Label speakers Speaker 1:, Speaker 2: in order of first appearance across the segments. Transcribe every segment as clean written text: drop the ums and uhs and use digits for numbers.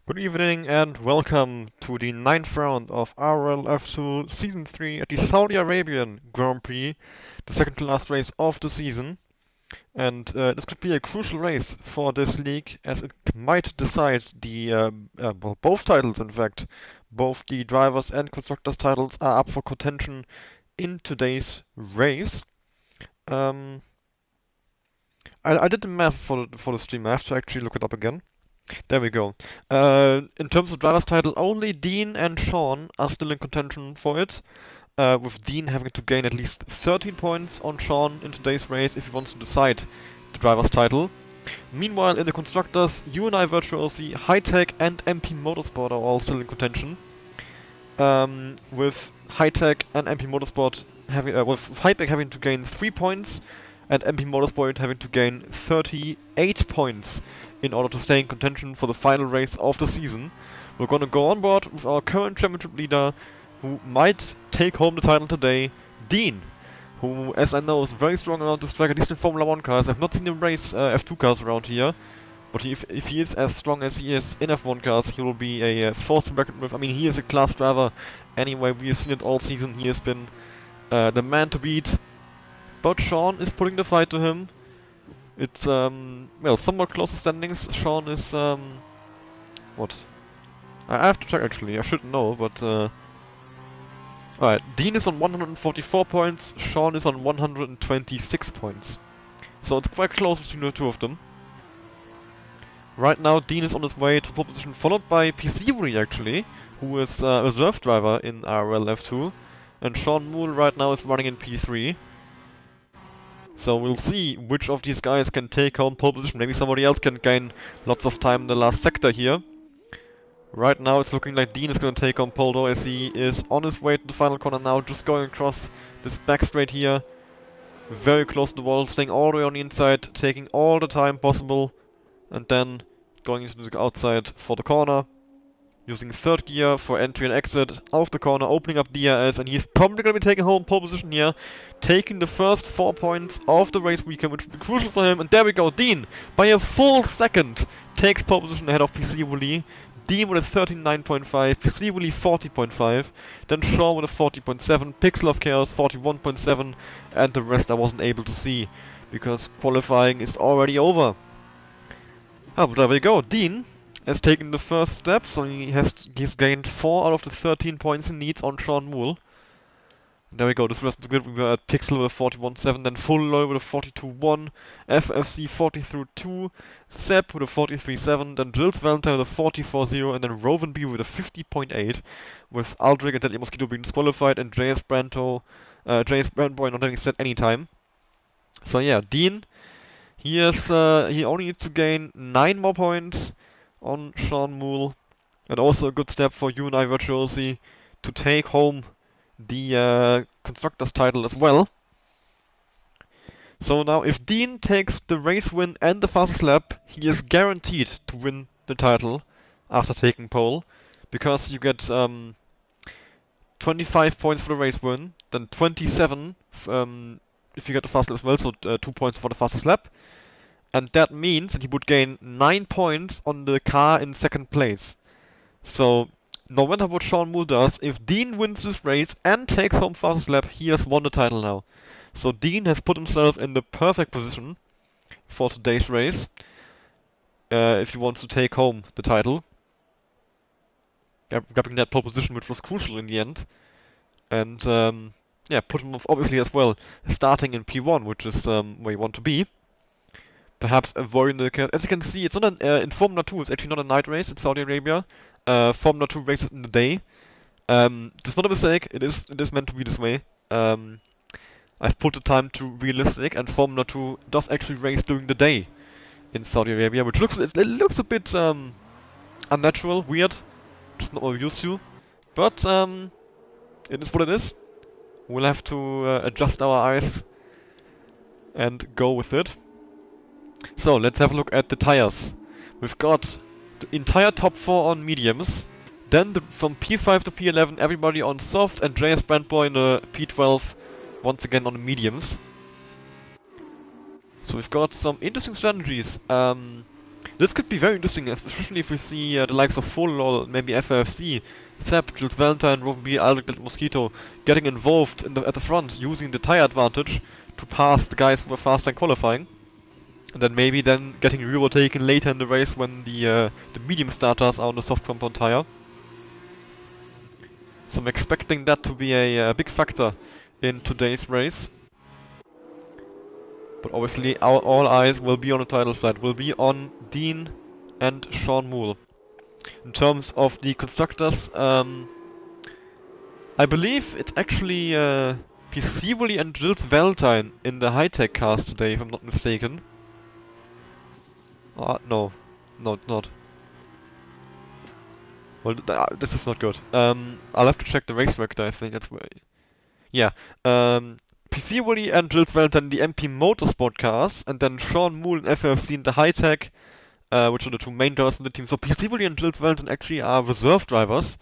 Speaker 1: Good evening and welcome to the ninth round of RRL F2 Season 3 at the Saudi Arabian Grand Prix, the second to last race of the season. And this could be a crucial race for this league as it might decide well, both titles in fact. Both the drivers and constructors titles are up for contention in today's race. Um, I did the math for the stream. I have to actually look it up again. There we go. In terms of driver's title, only Dean and Sean are still in contention for it, with Dean having to gain at least 13 points on Sean in today's race if he wants to decide the driver's title. Meanwhile, in the constructors, UNI Virtuosi, High Tech, and MP Motorsport are all still in contention. With High Tech and MP Motorsport with High Tech having to gain 3 points and MP Motorsport having to gain 38 points in order to stay in contention for the final race of the season. We're gonna go on board with our current championship leader, who might take home the title today, Dean, who, as I know, is very strong around this track, at least in Formula 1 cars. I've not seen him race F2 cars around here, but if he is as strong as he is in F1 cars, he will be a force to be reckoned with. I mean, he is a class driver anyway, we have seen it all season. He has been the man to beat. But Sean is putting the fight to him. It's, well, somewhat closer standings. Sean is, what? I have to check actually, I should know, but, alright, Dean is on 144 points, Sean is on 126 points. So it's quite close between the two of them. Right now, Dean is on his way to pole position, followed by PC actually, who is a reserve driver in RRL F2. And Sean Moole right now is running in P3. So we'll see which of these guys can take home pole position. Maybe somebody else can gain lots of time in the last sector here. Right now it's looking like Dean is going to take on pole though, as he is on his way to the final corner now, just going across this back straight here. Very close to the wall, staying all the way on the inside, taking all the time possible, and then going into the outside for the corner. Using third gear for entry and exit of the corner, opening up DRS, and he's probably going to be taking home pole position here, taking the first 4 points of the race weekend, which will be crucial for him. And there we go, Dean, by a full second, takes pole position ahead of PC Woolley. Dean with a 39.5, PC Woolley 40.5, then Shaw with a 40.7, Pixel of Chaos 41.7, and the rest I wasn't able to see, because qualifying is already over. Oh, but there we go, Dean has taken the first step, so he's gained 4 out of the 13 points he needs on Sean Moole. There we go, this was the grid. We were at Pixel with a 41.7, then Full Loy with a 42.1, FFC 43.2, Sepp with a 43.7, then Jills Valentine with a 44.0, and then Rovan B with a 50.8, with Aldrich and Deadly Mosquito being disqualified, and JS Brandboy not having set any time. So yeah, Dean, he only needs to gain 9 more points on Sean Moole, and also a good step for UNI Virtuosi to take home the constructors title as well. So now if Dean takes the race win and the fastest lap, he is guaranteed to win the title after taking pole, because you get 25 points for the race win, then 27 if you get the fastest lap as well, so 2 points for the fastest lap. And that means that he would gain 9 points on the car in second place. So, no matter what Sean Moole does, if Dean wins this race and takes home fastest lap, he has won the title now. So Dean has put himself in the perfect position for today's race, if he wants to take home the title. Grabbing that pole position, which was crucial in the end. And, yeah, put him obviously as well, starting in P1, which is where you want to be. Perhaps avoiding the chaos. As you can see, it's not in Formula 2, it's actually not a night race in Saudi Arabia. Formula 2 races in the day. It's not a mistake, it is meant to be this way. I've put the time to realistic, and Formula 2 does actually race during the day in Saudi Arabia, which looks a bit unnatural, weird, just not what we're used to. But it is what it is. We'll have to adjust our eyes and go with it. So, let's have a look at the tires. We've got the entire top 4 on mediums, then from P5 to P11 everybody on soft, and JS Brandboy in the P12 once again on the mediums. So we've got some interesting strategies. This could be very interesting, especially if we see the likes of Full, maybe FFC, Sepp, Jules Valentine, Robin B, Aldrich, Mosquito getting involved at the front, using the tire advantage to pass the guys who were faster in qualifying. And then maybe getting re-overtaken later in the race when the medium starters are on the soft compound tire. So I'm expecting that to be a big factor in today's race. But obviously all eyes will be on the title fight, will be on Dean and Sean Moole. In terms of the constructors, I believe it's actually Piscivoli and Jules Valentine in the high-tech cars today, if I'm not mistaken. No, it's not. Well, this is not good. I'll have to check the race record, I think that's where... Yeah, Piscivoli and Jules Valentine in the MP Motorsport cars, and then Sean Moole and FFC in the high-tech, which are the two main drivers in the team. So Piscivoli and Jules Valentine actually are reserve drivers.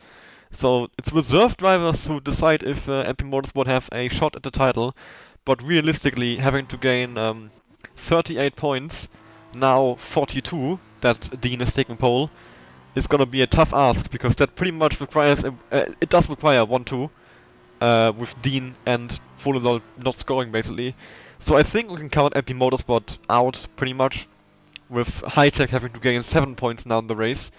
Speaker 1: So it's reserve drivers who decide if MP Motorsport have a shot at the title, but realistically having to gain 38 points, now 42, that Dean is taking pole, is gonna be a tough ask, because that pretty much requires, it does require 1-2, with Dean and Full not scoring basically. So I think we can count MP Motorsport out pretty much, with High-Tech having to gain 7 points now in the race.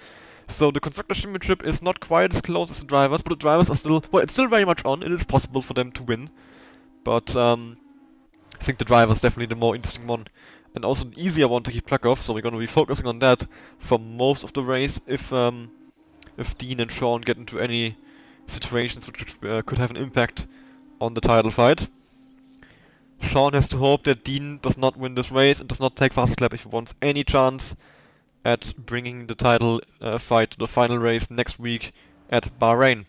Speaker 1: So the Constructors' Championship is not quite as close as the drivers, but the drivers are still, well, it's still very much on. It is possible for them to win, but I think the driver's definitely the more interesting one, and also the easier one to keep track of. So we're going to be focusing on that for most of the race. If Dean and Sean get into any situations which could have an impact on the title fight. Sean has to hope that Dean does not win this race and does not take fastest lap if he wants any chance at bringing the title fight to the final race next week at Bahrain.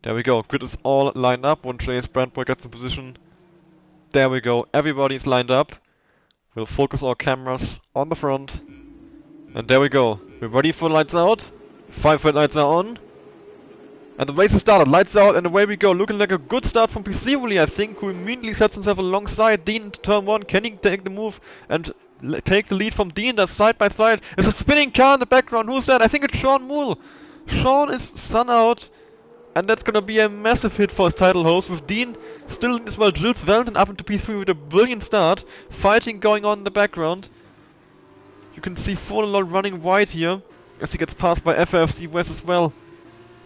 Speaker 1: There we go, grid is all lined up. When Chase Brandberg gets in position, there we go, everybody's lined up. We'll focus our cameras on the front, and there we go, we're ready for lights out. 5 red lights are on, and the race has started. Lights out, and away we go. Looking like a good start from Piscivoli, I think, who immediately sets himself alongside Dean into turn 1. Can he take the move and take the lead from Dean? That's side by side. There's a spinning car in the background. Who's that? I think it's Sean Moole. Sean is sun out, and that's gonna be a massive hit for his title hopes, with Dean still in as well. Jules Valentine up into P3 with a brilliant start. Fighting going on in the background. You can see Forlorn running wide here as he gets passed by FFC West as well.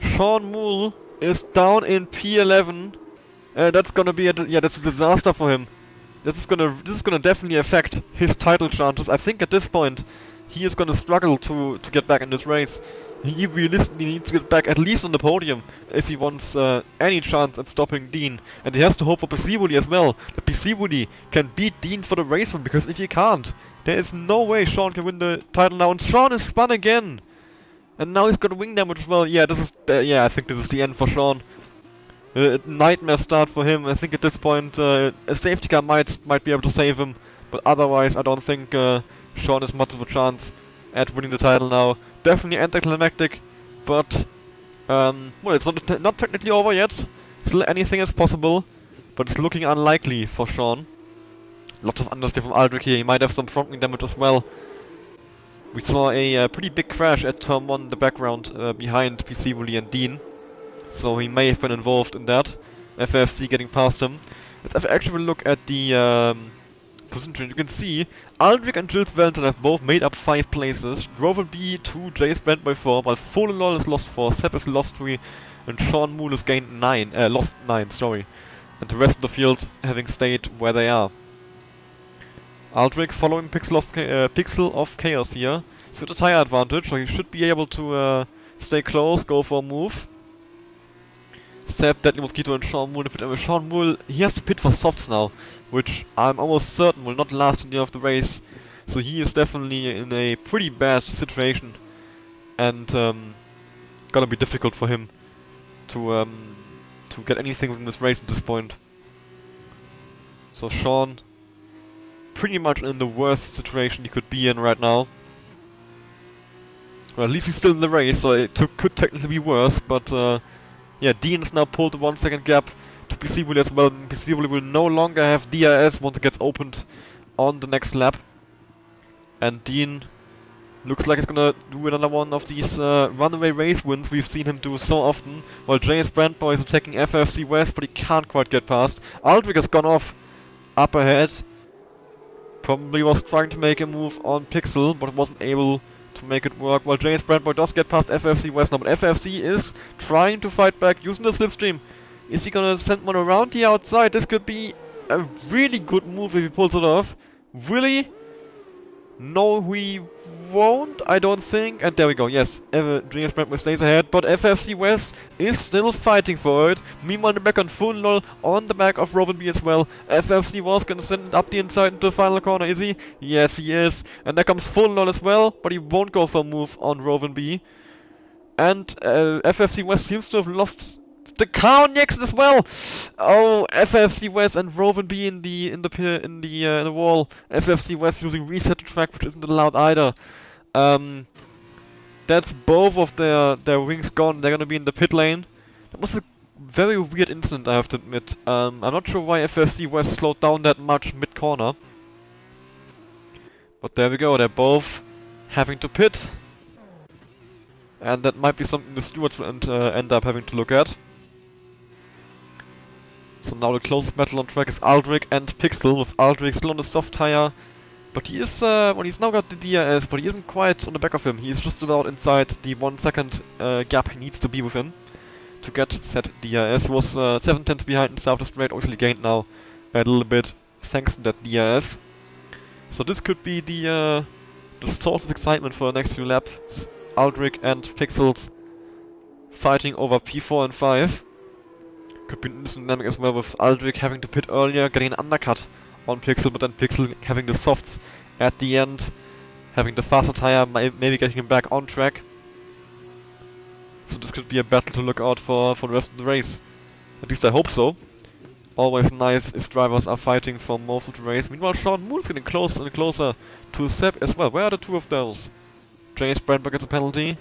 Speaker 1: Sean Moole is down in P11. That's gonna be that's a disaster for him. This is gonna definitely affect his title chances. I think at this point he is gonna struggle to get back in this race. He realistically needs to get back at least on the podium if he wants any chance at stopping Dean. And he has to hope for Piscivoli as well, that Piscivoli can beat Dean for the race win, because if he can't, there is no way Sean can win the title now. And Sean is spun again! And now he's got wing damage as well. Yeah, this is I think this is the end for Sean. Nightmare start for him. I think at this point a safety car might be able to save him, but otherwise I don't think Sean has much of a chance at winning the title now. Definitely anticlimactic, but well, it's not technically over yet. Still anything is possible, but it's looking unlikely for Sean. Lots of understeer from Aldrich here. He might have some front wing damage as well. We saw a pretty big crash at turn 1 in the background behind Piscivoli and Dean, so he may have been involved in that. FFC getting past him. Let's have actually a look at the position. You can see Aldrich and Jules Valentine have both made up 5 places. Grover B 2, Jace Brand by 4, while Fololol is lost 4, Sepp is lost 3, and Sean Moole has gained lost 9, sorry. And the rest of the field having stayed where they are. Aldrich following Pixel of Chaos here. He's got a tire advantage, so he should be able to stay close, go for a move. Sepp, Deadly Mosquito and Sean Moole in the pit. Sean Moole, he has to pit for softs now, which I'm almost certain will not last in the end of the race. So he is definitely in a pretty bad situation, and gonna be difficult for him to get anything from this race at this point. So Sean, pretty much in the worst situation he could be in right now. Well, at least he's still in the race, so it could technically be worse, but yeah, Dean is now pulled a 1 second gap to Piscivoli as well. Piscivoli will no longer have DRS once it gets opened on the next lap. And Dean Looks like he's gonna do another one of these runaway race wins we've seen him do so often, while JS Brandboy is attacking FFC West, but he can't quite get past. Aldrich has gone off up ahead. Probably was trying to make a move on Pixel, but wasn't able to make it work, while JS Brandboy does get past FFC West now, but FFC is trying to fight back using the slipstream. Is he gonna send one around the outside? This could be a really good move if he pulls it off. Really? No, we won't, I don't think. And there we go, yes, JS Brandboy stays ahead, but FFC West is still fighting for it. Meanwhile, the back on full lol on the back of Robin B as well. FFC was gonna send it up the inside into the final corner, is he? Yes, he is. And there comes full lol as well, but he won't go for a move on Robin B. And FFC West seems to have lost the car on the exit as well. Oh, FFC West and Rovan B in the wall. FFC West using reset to track, which isn't allowed either. That's both of their wings gone. They're gonna be in the pit lane. That was a very weird incident, I have to admit. I'm not sure why FFC West slowed down that much mid corner. But there we go. They're both having to pit. And that might be something the stewards will end up having to look at. So now the closest battle on track is Aldrich and Pixel, with Aldrich still on the soft tire. But he is, well, he's now got the DRS, but he isn't quite on the back of him. He is just about inside the 1 second gap he needs to be within to get set DRS. He was 7 tenths behind in start of the straight, obviously gained now a little bit thanks to that DRS. So this could be the source of excitement for the next few laps. Aldrich and Pixels fighting over P4 and 5. Could be an interesting dynamic as well, with Aldrich having to pit earlier, getting an undercut on Pixel, but then Pixel having the softs at the end, having the faster tire, maybe getting him back on track. So this could be a battle to look out for the rest of the race. At least I hope so. Always nice if drivers are fighting for most of the race. Meanwhile, Sean Moon's getting closer and closer to Seb as well. Where are the two of those? JS Brandberg gets a penalty.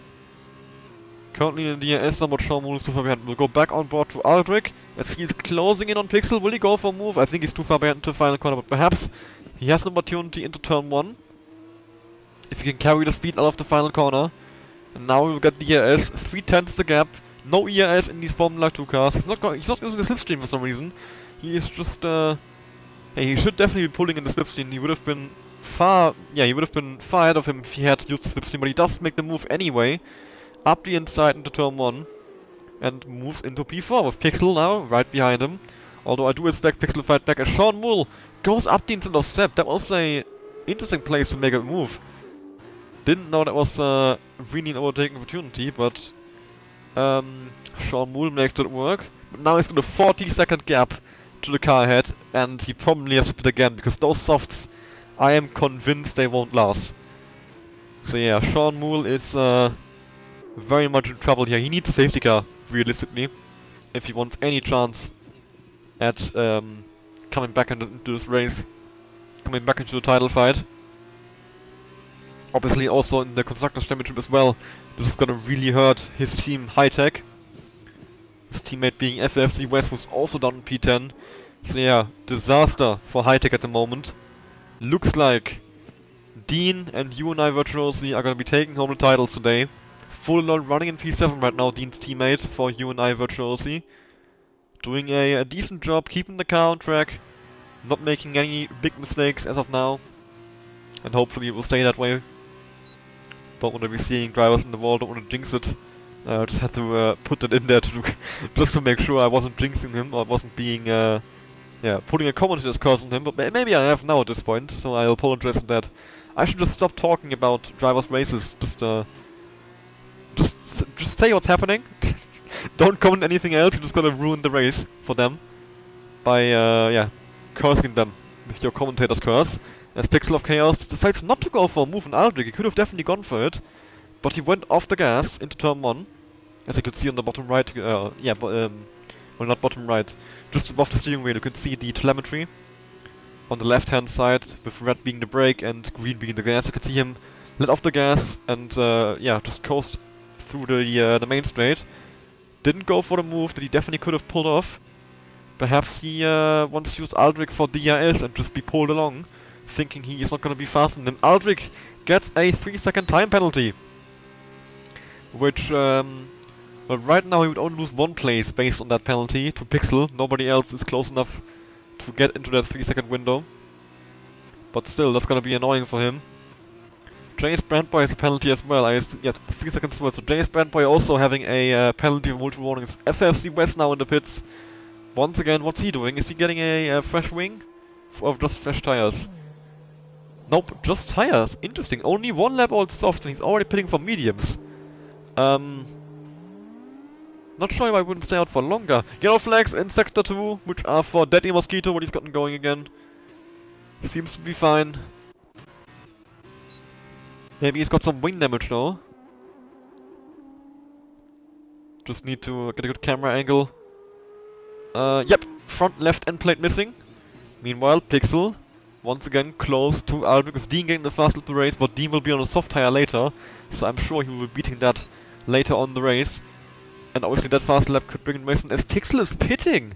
Speaker 1: Currently in the DRS, but Sean Moon is too far behind. We'll go back on board to Aldrich as he's closing in on Pixel. Will he go for a move? I think he's too far behind into the final corner, but perhaps he has an opportunity into turn 1. If he can carry the speed out of the final corner. And now we'll get DRS, 3 tenths the gap. No ERS in these Formula 2 cars. He's not using the slipstream for some reason. He is just hey, he should definitely be pulling in the slipstream. He would have been far ahead of him if he had used the slipstream, but he does make the move anyway. Up the inside into turn 1 and moves into P4 with Pixel now right behind him. Although I do expect Pixel to fight back as Sean Mull goes up the inside of Seb. That was a interesting place to make a move. Didn't know that was really an overtaking opportunity, but Sean Mull makes it work. But now he's got a 40-second gap to the car ahead, and he probably has to pit again because those softs, I am convinced they won't last. So yeah, Sean Mull is very much in trouble here. He needs a safety car, realistically, if he wants any chance at coming back into this race, coming back into the title fight. Obviously also in the Constructors' Championship as well, this is gonna really hurt his team High Tech. His teammate being FFC West, who's also down in P10. So yeah, disaster for High Tech at the moment. Looks like Dean and UNI Virtuosi are gonna be taking home the titles today. Full on running in P7 right now, Dean's teammate for UNI Virtuosi. Doing a decent job, keeping the car on track, not making any big mistakes as of now. And hopefully it will stay that way. Don't want to be seeing drivers in the wall, don't want to jinx it. Just had to put that in there just to make sure I wasn't jinxing him, or wasn't being, putting a commentator's curse on him, but maybe I have now at this point, so I'll apologize for that. I should just stop talking about drivers' races, just say what's happening. Don't comment anything else, you're just gonna ruin the race for them by, cursing them with your commentator's curse. As Pixel of Chaos decides not to go for a move on Aldrich. He could have definitely gone for it, but he went off the gas into turn 1, as you could see on the bottom right, well, not bottom right, just above the steering wheel you can see the telemetry on the left hand side, with red being the brake and green being the gas. You can see him let off the gas and just coast through the main straight. Didn't go for the move that he definitely could have pulled off. Perhaps he wants to use Aldrich for DRS and just be pulled along, thinking he is not going to be faster than him. Aldrich gets a 3-second time penalty. Which, well, right now he would only lose 1 place based on that penalty to Pixel. Nobody else is close enough to get into that 3-second window. But still, that's gonna be annoying for him. Jace Brandboy has a penalty as well. Yeah, 3 seconds more. So Jace Brandboy also having a penalty for multiple warnings. FFC West now in the pits. Once again, what's he doing? Is he getting a fresh wing? Or just fresh tires? Nope, just tires. Interesting. Only 1 lap old softs and he's already pitting for mediums. Not sure if I wouldn't stay out for longer. Yellow flags in Sector 2, which are for Deadly Mosquito, what he's gotten going again. He seems to be fine. Maybe he's got some wing damage though. Just need to get a good camera angle. Yep, front left end plate missing. Meanwhile, Pixel, once again close to Aldrich with Dean getting the fast lap of the race, but Dean will be on a soft tire later, so I'm sure he will be beating that later on the race. And obviously that fast lap could bring him away from as Pixel is pitting!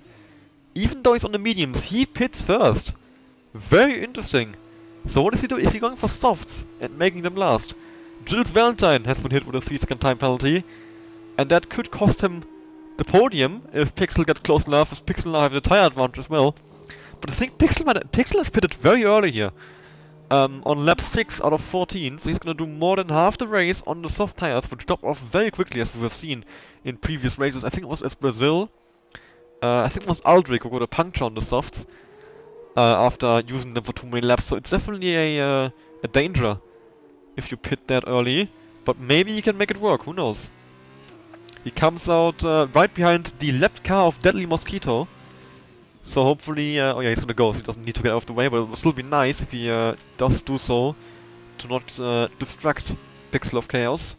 Speaker 1: Even though he's on the mediums, he pits first! Very interesting. So what is he doing? Is he going for softs and making them last? Jules Valentine has been hit with a 3-second time penalty, and that could cost him the podium if Pixel gets close enough, as Pixel now have the tire advantage as well. But I think Pixel has pitted very early here, on lap 6 out of 14, so he's gonna do more than half the race on the soft tires, which drop off very quickly as we have seen in previous races. I think it was at Brazil. I think it was Aldrich who got a puncture on the softs. After using them for too many laps, so it's definitely a danger if you pit that early, but maybe he can make it work, who knows. He comes out right behind the left car of Deadly Mosquito, so hopefully, oh yeah, he's gonna go, so he doesn't need to get out of the way, but it will still be nice if he does do so, to not distract Pixel of Chaos.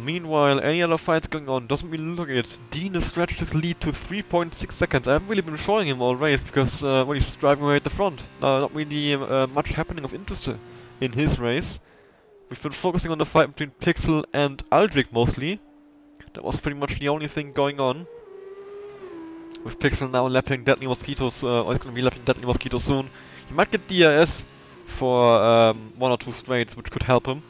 Speaker 1: Meanwhile, any other fights going on doesn't really look it. Dean has stretched his lead to 3.6 seconds. I haven't really been showing him all race because well, he's just driving away at the front. Not really much happening of interest in his race. We've been focusing on the fight between Pixel and Aldrich mostly. That was pretty much the only thing going on. With Pixel now lapping Deadly Mosquitoes, or he's gonna be lapping Deadly Mosquito soon. He might get DRS for 1 or 2 straights, which could help him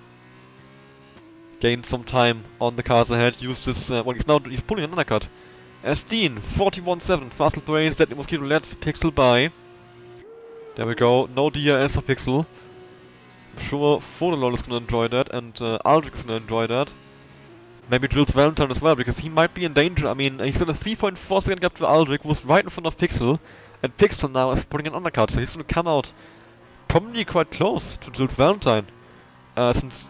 Speaker 1: gain some time on the cars ahead. Use this, well, he's pulling an undercut. As Dean, 41.7, fast lap race, Deadly Mosquito lets Pixel by. There we go, no DRS for Pixel. I'm sure Fodelol is gonna enjoy that, and Aldrich is gonna enjoy that. Maybe Jules Valentine as well, because he might be in danger. I mean, he's got a 3.4 second gap to Aldrich, who's right in front of Pixel, and Pixel now is putting an undercut, so he's gonna come out probably quite close to Jules Valentine. Because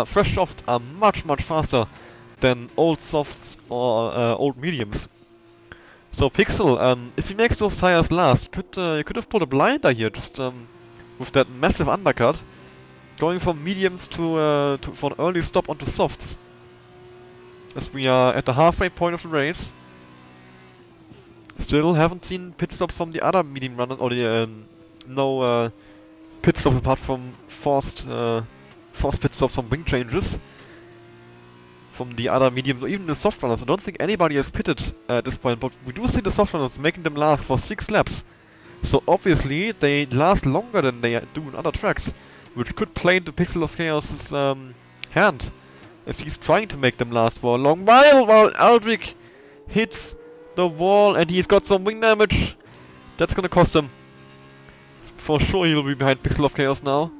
Speaker 1: fresh softs are much faster than old softs or old mediums. So Pixel, if he makes those tires last, you could have pulled a blinder here, just with that massive undercut, going from mediums to for an early stop onto softs. As we are at the halfway point of the race. Still haven't seen pit stops from the other medium runners, or the no pit stops apart from forced pit stops from wing changes from the other mediums, or even the soft runners. I don't think anybody has pitted at this point, but we do see the soft runners making them last for 6 laps. So obviously they last longer than they do in other tracks, which could play into Pixel of Chaos' hand, as he's trying to make them last for a long while Aldrich hits the wall and he's got some wing damage. That's gonna cost him. For sure he'll be behind Pixel of Chaos now.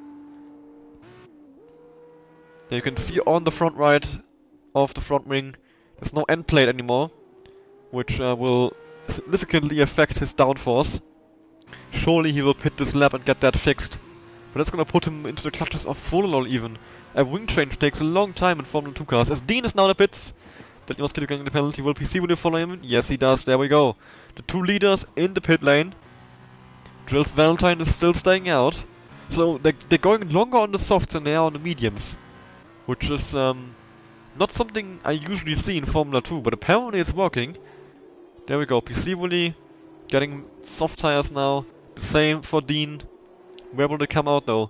Speaker 1: There you can see on the front right of the front wing, there's no end plate anymore, which will significantly affect his downforce. Surely he will pit this lap and get that fixed. But that's gonna put him into the clutches of Fodelol even. A wing change takes a long time in Formula 2 cars. As Dean is now in the pits, Deadly Mosquito getting the penalty. Will PC will follow him? Yes, he does. There we go. The 2 leaders in the pit lane. Jules Valentine is still staying out. So they're going longer on the softs than they are on the mediums. Which is not something I usually see in Formula 2, but apparently it's working. There we go. PC Wooly getting soft tires now. The same for Dean. Where will they come out though?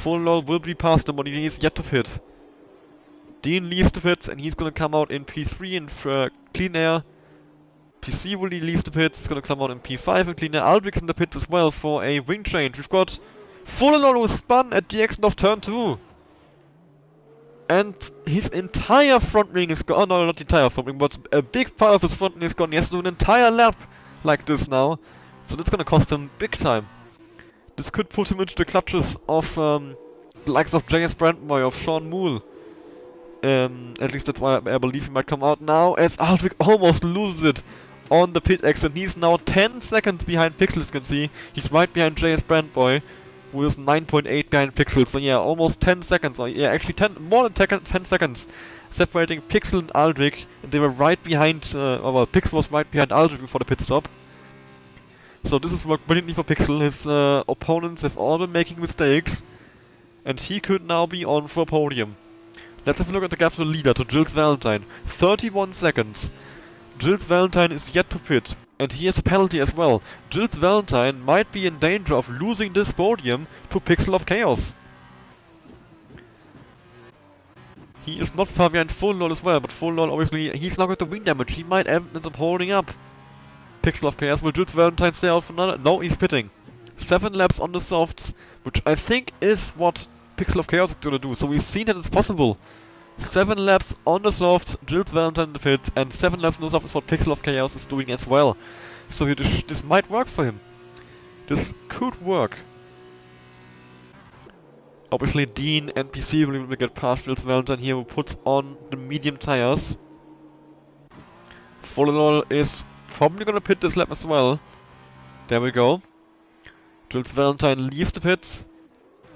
Speaker 1: Fodelol will be past him, but he is yet to pit. Dean leaves the pits and he's gonna come out in P3 in clean air. PC Wooly leaves the pits, he's gonna come out in P5 in clean air. Aldrich's in the pits as well for a wing change. We've got Fullerall who spun at the exit of turn 2. And his entire front wing is gone. No, not the entire front wing, but a big part of his front wing is gone. He has to do an entire lap like this now. So that's gonna cost him big time. This could put him into the clutches of the likes of J.S. Brandmeier, of Sean Moole. At least that's why I believe he might come out now, as Aldrich almost loses it on the pit exit. He's now 10 seconds behind Pixel, as you can see. He's right behind J.S. Brandboy, who is 9.8 behind Pixel. So yeah, almost 10 seconds. Or yeah, actually more than 10 seconds separating Pixel and Aldrich. And they were right behind, well, Pixel was right behind Aldrich before the pit stop. So this has worked brilliantly for Pixel. His opponents have all been making mistakes, and he could now be on for a podium. Let's have a look at the gap to the leader, to Gilles Valentine. 31 seconds. Gilles Valentine is yet to pit, and he has a penalty as well. Gilles Valentine might be in danger of losing this podium to Pixel of Chaos. He is not far behind Fullerall as well, but Fullerall obviously, he's now got the wing damage. He might end up holding up Pixel of Chaos. Will Gilles Valentine stay out for another? No, he's pitting. 7 laps on the softs, which I think is what Pixel of Chaos is gonna do. So we've seen that it's possible. 7 laps on the soft, Gilles Valentine in the pits, and 7 laps on the soft is what Pixel of Chaos is doing as well. So this might work for him. This could work. Obviously Dean and PC will get past Gilles Valentine here, who puts on the medium tires. Fullerall is probably gonna pit this lap as well. There we go. Gilles Valentine leaves the pits,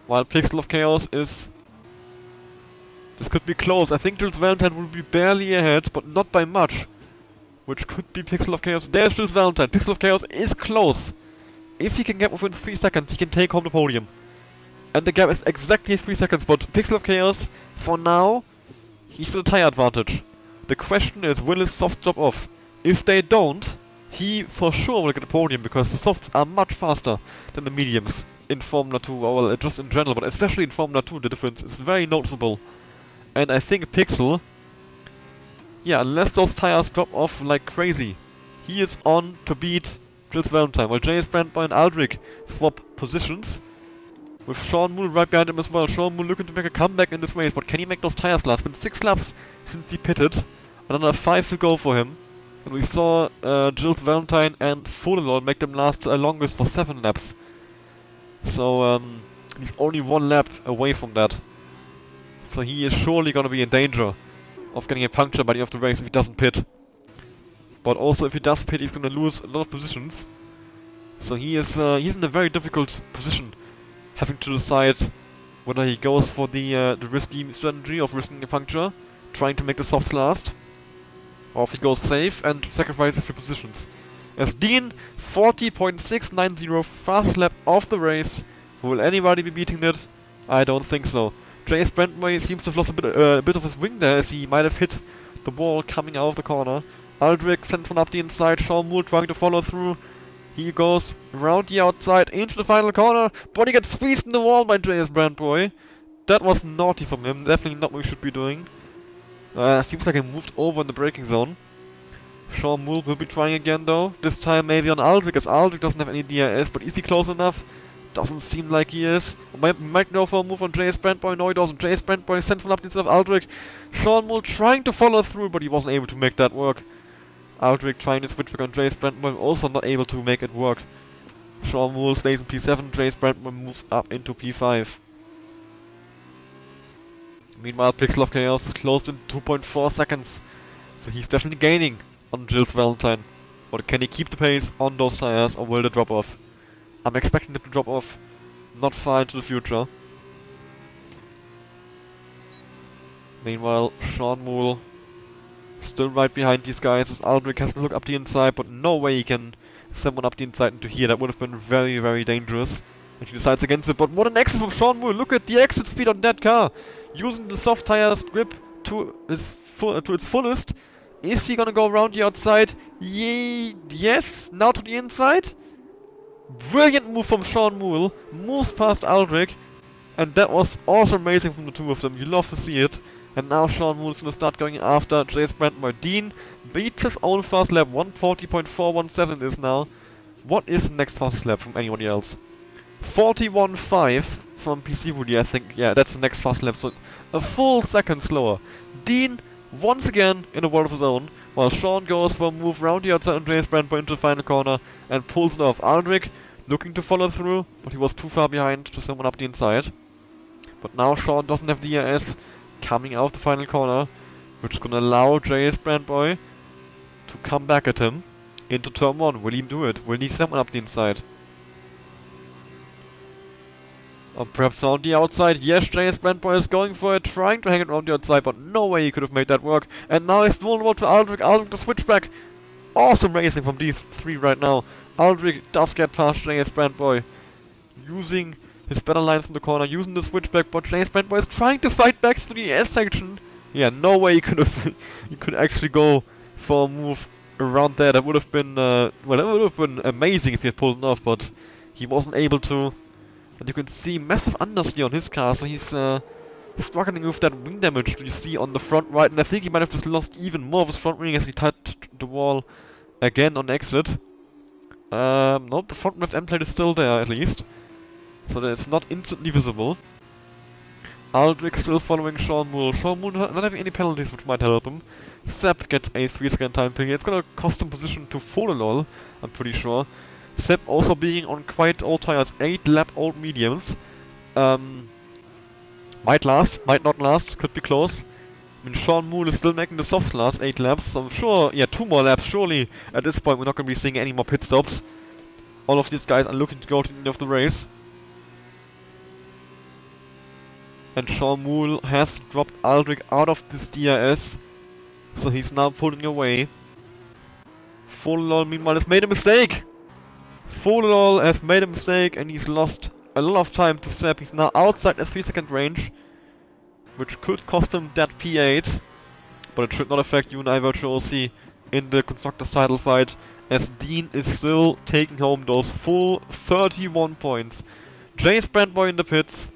Speaker 1: while Pixel of Chaos is... This could be close. I think Gilles Valentine will be barely ahead, but not by much. Which could be Pixel of Chaos. There's Gilles Valentine. Pixel of Chaos is close. If he can get within 3 seconds, he can take home the podium. And the gap is exactly 3 seconds, but Pixel of Chaos, for now, he's got a tire advantage. The question is, will his softs drop off? If they don't, he for sure will get the podium, because the softs are much faster than the mediums in Formula 2, or well, just in general, but especially in Formula 2 the difference is very noticeable. And I think Pixel, yeah, unless those tires drop off like crazy, he is on to beat Gilles Valentine, while J.S. Brandboy and Aldrich swap positions, with Sean Moole right behind him as well. Sean Moole looking to make a comeback in this race, but can he make those tires last? It's been 6 laps since he pitted, another 5 to go for him. And we saw Gilles Valentine and Fullerall make them last longest for 7 laps. So he's only 1 lap away from that. So he is surely gonna be in danger of getting a puncture by the end of the race if he doesn't pit. But also if he does pit, he's gonna lose a lot of positions. So he's in a very difficult position, having to decide whether he goes for the risky strategy of risking a puncture, trying to make the softs last, or if he goes safe and sacrifices a few positions. As Dean, 40.690, fastest lap of the race. Will anybody be beating it? I don't think so. J.S. Brandboy seems to have lost a bit of his wing there, as he might have hit the wall coming out of the corner. Aldrich sends one up the inside, Sean Moole trying to follow through. He goes around the outside into the final corner, but he gets squeezed in the wall by J.S. Brandboy. That was naughty from him, definitely not what we should be doing. Seems like he moved over in the braking zone. Sean Moole will be trying again though, this time maybe on Aldrich, as Aldrich doesn't have any DRS, but is he close enough? Doesn't seem like he is. Might go for a move on J.S. Brandboy. No, he doesn't. J.S. Brandboy sends one up instead of Aldrich. Sean Moole trying to follow through, but he wasn't able to make that work. Aldrich trying to switch back on J.S. Brandboy, also not able to make it work. Sean Moole stays in P7, J.S. Brandboy moves up into P5. Meanwhile, Pixel of Chaos is closed in 2.4 seconds. So he's definitely gaining on Gilles Valentine. But can he keep the pace on those tires, or will they drop off? I'm expecting them to drop off not far into the future. Meanwhile, Sean Moole still right behind these guys, as Aldrich has to look up the inside, but no way he can send one up the inside into here. That would have been very, very dangerous. And he decides against it, but what an exit from Sean Moole! Look at the exit speed on that car! Using the soft tires grip to its fullest. Is he gonna go around the outside? Yes! Now to the inside? Brilliant move from Sean Moole, moves past Aldrich, and that was also amazing from the two of them. You love to see it. And now Sean Moole is going to start going after J.S. Brandboy. Dean beats his own fast lap, 140.417 is now. What is the next fastest lap from anybody else? 41.5 from PC Woody, I think. Yeah, that's the next fast lap, so a full second slower. Dean, once again, in a world of his own, while Sean goes for a move round the outside on James Brandboy into the final corner and pulls it off. Aldrich looking to follow through, but he was too far behind to someone up the inside. But now Sean doesn't have DRS coming out the final corner, which is gonna allow James Brandboy to come back at him into turn 1. Will he do it? Will he someone up the inside? Or perhaps on the outside. Yes, James Brandboy is going for it, trying to hang it around the outside, but no way he could have made that work. And now he's vulnerable to Aldrich. Aldrich the switchback. Awesome racing from these three right now. Aldrich does get past James Brandboy, using his better lines from the corner, using the switchback, but James Brandboy is trying to fight back through the S section. Yeah, no way he could have he could actually go for a move around there. That would have been well, that would have been amazing if he had pulled it off, but he wasn't able to. And you can see massive understeer on his car, so he's struggling with that wing damage you see on the front right, and I think he might have just lost even more of his front wing as he touched the wall again on exit. Nope, the front left end plate is still there at least, so that it's not instantly visible. Aldrich still following Sean Moole. Sean Moole not having any penalties which might help him. Sepp gets a 3-second time penalty. It's gonna cost him position to Fololol, I'm pretty sure. Sepp also being on quite old tires, 8 lap old mediums. Might last, might not last, could be close. I mean, Sean Moole is still making the soft last 8 laps, so I'm sure, yeah, 2 more laps, surely at this point we're not gonna be seeing any more pit stops. All of these guys are looking to go to the end of the race. And Sean Moole has dropped Aldrich out of this DRS, so he's now pulling away. Fololol meanwhile has made a mistake! Fololol has made a mistake and he's lost a lot of time to Sepp. He's now outside the 3-second range, which could cost him that P8, but it should not affect you and I virtuously in the Constructors title fight, as Dean is still taking home those full 31 points. James Brandboy in the pits,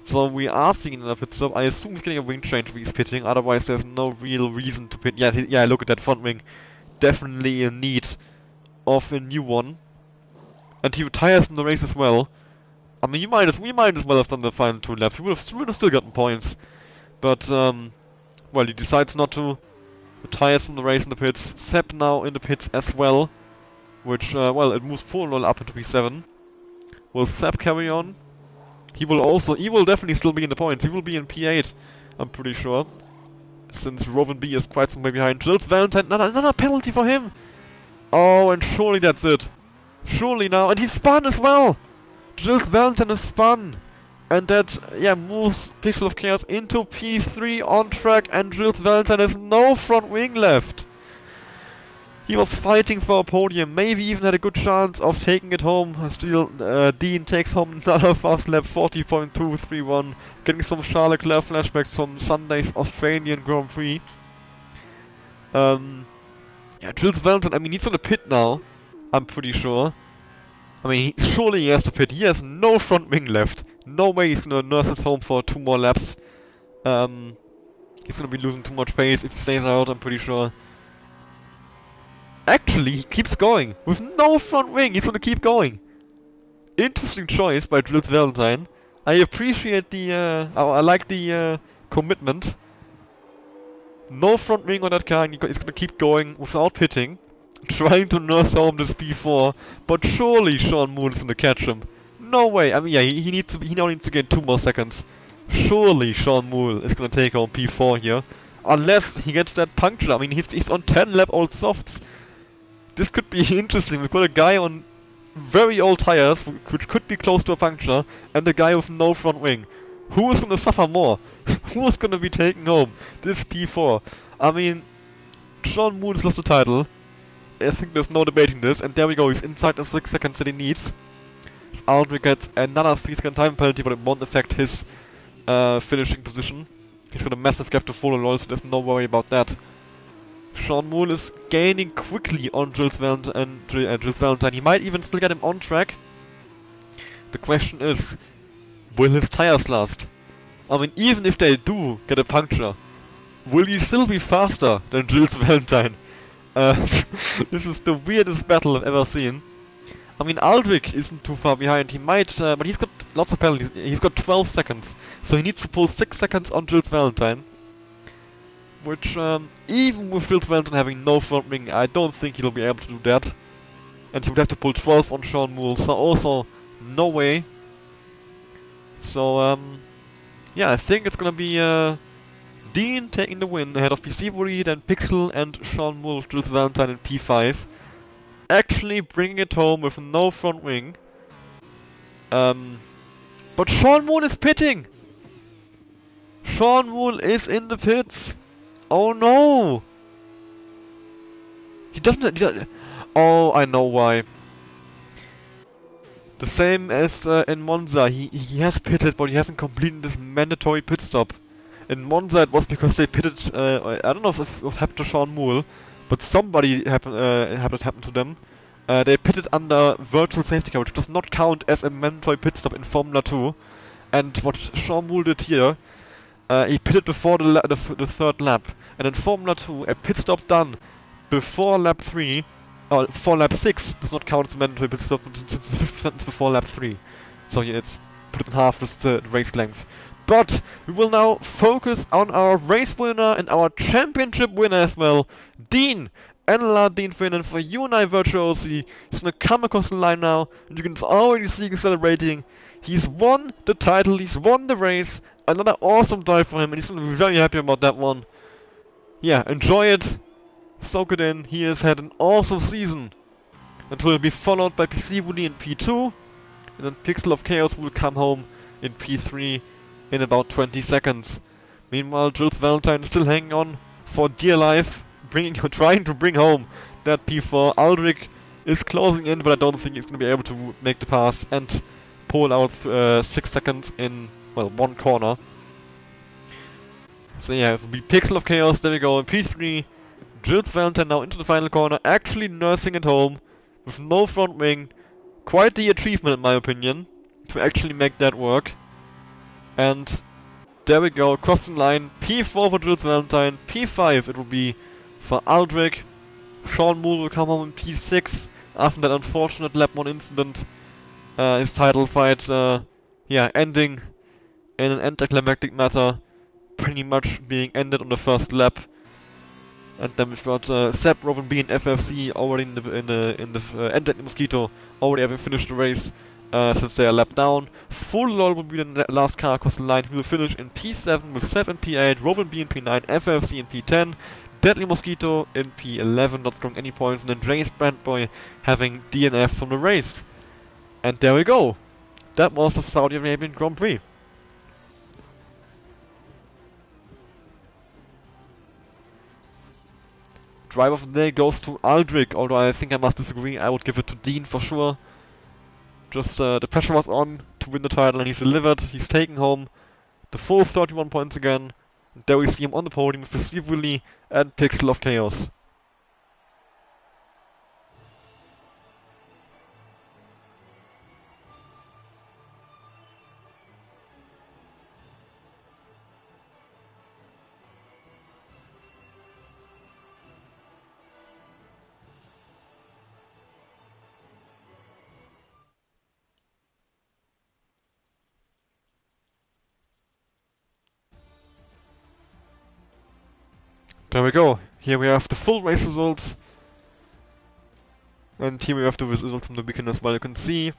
Speaker 1: so we are seeing another pit stop. I assume he's getting a wing change when he's pitting, otherwise there's no real reason to pit. Yeah, look at that front wing. Definitely in need of a new one. And he retires from the race as well. I mean, we might as well have done the final 2 laps. We would have still gotten points. But, well, he decides not to. Retires from the race in the pits. Sepp now in the pits as well. Which, well, it moves Fololol up into P7. Will Sepp carry on? He will definitely still be in the points. He will be in P8, I'm pretty sure. Since Robin B is quite some way behind. Jills Valentine, another penalty for him! Oh, and surely that's it. Surely now, and he spun as well! Jills Valentine is spun! And that, yeah, moves Pixel of Chaos into P3 on track, and Jills Valentine has no front wing left! He was fighting for a podium, maybe even had a good chance of taking it home. Still, Dean takes home another fast lap, 40.231, getting some Charles Leclerc flashbacks from Sunday's Australian Grand Prix. Yeah, Jills Valentine, I mean, he's on the pit now, I'm pretty sure. I mean, surely he has to pit. He has no front wing left. No way he's gonna nurse us home for 2 more laps. He's gonna be losing too much pace if he stays out, I'm pretty sure. Actually, he keeps going. With no front wing, he's gonna keep going. Interesting choice by Jills Valentine. I appreciate the, I like the, commitment. No front wing on that car, and he's gonna keep going without pitting. Trying to nurse home this P4, but surely Sean Moole is gonna catch him. No way, I mean, yeah, he now needs to gain 2 more seconds. Surely Sean Moole is gonna take home P4 here. Unless he gets that puncture. I mean, he's on 10 lap old softs. This could be interesting. We've got a guy on very old tires, which could be close to a puncture, and a guy with no front wing. Who is gonna suffer more? Who is gonna be taking home this P4? I mean, Sean Moole has lost the title. I think there's no debating this, and there we go, he's inside the 6 seconds that he needs. Aldrich gets another 3-second time penalty, but it won't affect his finishing position. He's got a massive gap to Fololol, so there's no worry about that. Sean Moole is gaining quickly on Jills Valentine. He might even still get him on track. The question is, will his tires last? I mean, even if they do get a puncture, will he still be faster than Jills Valentine? This is the weirdest battle I've ever seen. I mean, Aldrich isn't too far behind. He might, but he's got lots of penalties. He's got 12 seconds, so he needs to pull 6 seconds on Jules Valentine. Which, even with Jules Valentine having no front wing, I don't think he'll be able to do that. And he would have to pull 12 on Sean Moole, so also no way. So, yeah, I think it's gonna be Dean taking the win ahead of PC, then Pixel and Sean Moole, Jules Valentine in P5. Actually bringing it home with no front wing. But Sean Moole is pitting! Sean Moole is in the pits! Oh no! He doesn't... Oh, I know why. The same as in Monza, he has pitted, but he hasn't completed this mandatory pit stop. In Monza it was because they pitted, I don't know if it was happened to Sean Moole, but somebody happened to them. They pitted under virtual safety car, which does not count as a mandatory pit stop in Formula 2. And what Sean Moole did here, he pitted before the third lap. And in Formula 2, a pit stop done before lap 3, or before lap 6, does not count as a mandatory pit stop since it's 50% before lap 3. So yeah, it's put it in half, just the race length. But we will now focus on our race winner and our championship winner as well, Dean. NLR Dean Finnan for UNI Virtuosi. He's gonna come across the line now, and you can already see him celebrating. He's won the title, he's won the race. Another awesome drive for him, and he's gonna be very happy about that one. Yeah, enjoy it. Soak it in. He has had an awesome season. And will be followed by PC Woody in P2. And then Pixel of Chaos will come home in P3 in about 20 seconds. Meanwhile, Jules Valentine is still hanging on for dear life, trying to bring home that P4. Aldrich is closing in, but I don't think he's going to be able to make the pass and pull out 6 seconds in, well, one corner. So yeah, it will be Pixel of Chaos, there we go, in P3. Jules Valentine now into the final corner, actually nursing it home with no front wing. Quite the achievement in my opinion, to actually make that work. And there we go, crossing line, P4 for Jules Valentine, P5 it will be for Aldrich. Sean Moole will come home in P6 after that unfortunate lap 1 incident. His title fight, yeah, ending in an anticlimactic matter, pretty much being ended on the first lap. And then we've got Seb, Robin B, and FFC already in the Mosquito already having finished the race since they are lapped down. Full Lol will be the last car across the line. He will finish in P7 with Seb in P8, Robin B in P9, FFC in P10, Deadly Mosquito in P11, not scoring any points, and then James Brandboy having DNF from the race. And there we go. That was the Saudi Arabian Grand Prix. Driver of the day goes to Aldrich, although I think I must disagree. I would give it to Dean for sure. Just the pressure was on to win the title and he's delivered. He's taking home the full 31 points again. And there we see him on the podium with Steve Willie and Pixel of Chaos. There we go. Here we have the full race results. And here we have the results from the weekend as well. You can see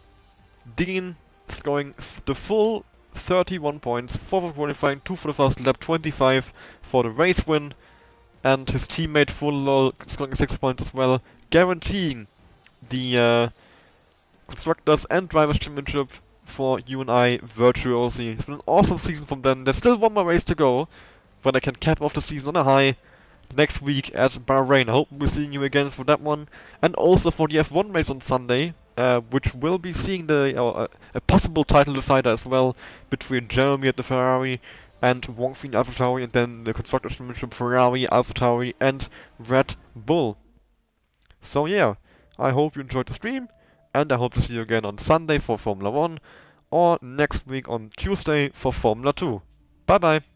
Speaker 1: Dean scoring the full 31 points, 4 for qualifying, 2 for the first lap, 25 for the race win. And his teammate Full Lol scoring 6 points as well, guaranteeing the Constructors and Drivers Championship for UNI Virtuosi. It's been an awesome season from them. There's still one more race to go, but they can cap off the season on a high next week at Bahrain. I hope we'll see you again for that one, and also for the F1 race on Sunday, which will be seeing a possible title decider as well between Jeremy at the Ferrari and Wong Fin AlphaTauri, and then the Constructors Championship Ferrari, AlphaTauri, and Red Bull. So yeah, I hope you enjoyed the stream, and I hope to see you again on Sunday for Formula 1, or next week on Tuesday for Formula 2. Bye bye!